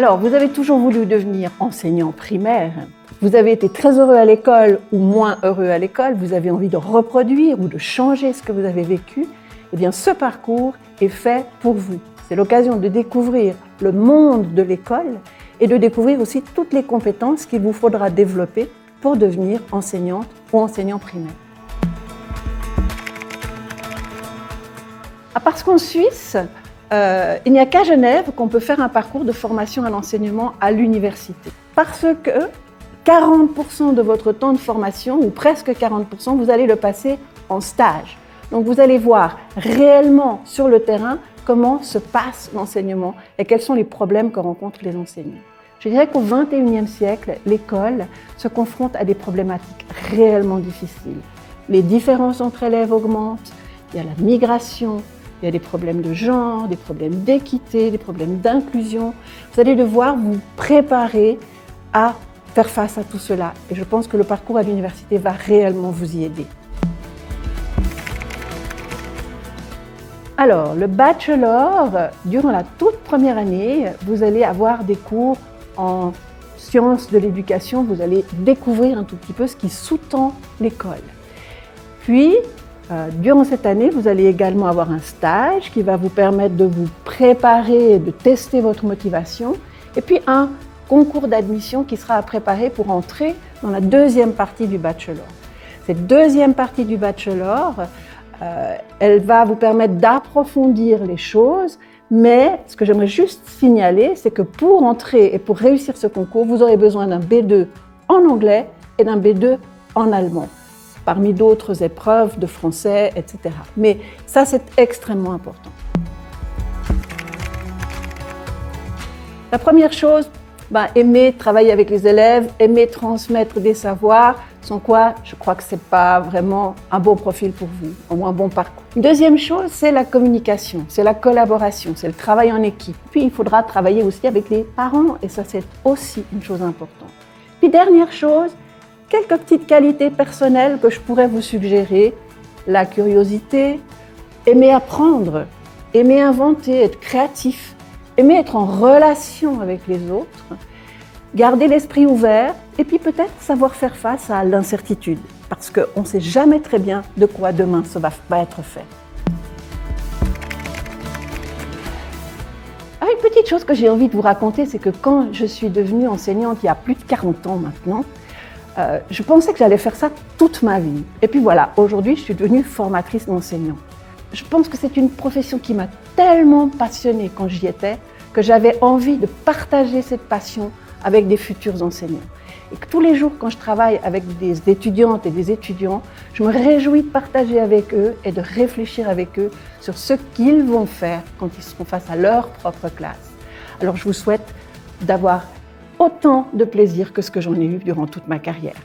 Alors, vous avez toujours voulu devenir enseignant primaire. Vous avez été très heureux à l'école ou moins heureux à l'école. Vous avez envie de reproduire ou de changer ce que vous avez vécu. Eh bien, ce parcours est fait pour vous. C'est l'occasion de découvrir le monde de l'école et de découvrir aussi toutes les compétences qu'il vous faudra développer pour devenir enseignante ou enseignant primaire. Parce qu'en Suisse, il n'y a qu'à Genève qu'on peut faire un parcours de formation à l'enseignement à l'université. Parce que 40% de votre temps de formation, ou presque 40%, vous allez le passer en stage. Donc vous allez voir réellement sur le terrain comment se passe l'enseignement et quels sont les problèmes que rencontrent les enseignants. Je dirais qu'au XXIe siècle, l'école se confronte à des problématiques réellement difficiles. Les différences entre élèves augmentent, il y a la migration, il y a des problèmes de genre, des problèmes d'équité, des problèmes d'inclusion. Vous allez devoir vous préparer à faire face à tout cela. Et je pense que le parcours à l'université va réellement vous y aider. Alors, le bachelor, durant la toute première année, vous allez avoir des cours en sciences de l'éducation. Vous allez découvrir un tout petit peu ce qui sous-tend l'école. Puis, durant cette année, vous allez également avoir un stage qui va vous permettre de vous préparer et de tester votre motivation. Et puis un concours d'admission qui sera à préparer pour entrer dans la deuxième partie du bachelor. Cette deuxième partie du bachelor, elle va vous permettre d'approfondir les choses, mais ce que j'aimerais juste signaler, c'est que pour entrer et pour réussir ce concours, vous aurez besoin d'un B2 en anglais et d'un B2 en allemand, parmi d'autres épreuves de français, etc. Mais ça, c'est extrêmement important. La première chose, aimer travailler avec les élèves, aimer transmettre des savoirs, sans quoi je crois que ce n'est pas vraiment un bon profil pour vous, ou un bon parcours. Deuxième chose, c'est la communication, c'est la collaboration, c'est le travail en équipe. Puis il faudra travailler aussi avec les parents, et ça c'est aussi une chose importante. Puis dernière chose, quelques petites qualités personnelles que je pourrais vous suggérer, la curiosité, aimer apprendre, aimer inventer, être créatif, aimer être en relation avec les autres, garder l'esprit ouvert et puis peut-être savoir faire face à l'incertitude parce qu'on ne sait jamais très bien de quoi demain ça va être fait. Une petite chose que j'ai envie de vous raconter, c'est que quand je suis devenue enseignante il y a plus de 40 ans maintenant, je pensais que j'allais faire ça toute ma vie. Et puis voilà, aujourd'hui je suis devenue formatrice d'enseignants. Je pense que c'est une profession qui m'a tellement passionnée quand j'y étais que j'avais envie de partager cette passion avec des futurs enseignants. Et que tous les jours, quand je travaille avec des étudiantes et des étudiants, je me réjouis de partager avec eux et de réfléchir avec eux sur ce qu'ils vont faire quand ils seront face à leur propre classe. Alors je vous souhaite d'avoir autant de plaisir que ce que j'en ai eu durant toute ma carrière.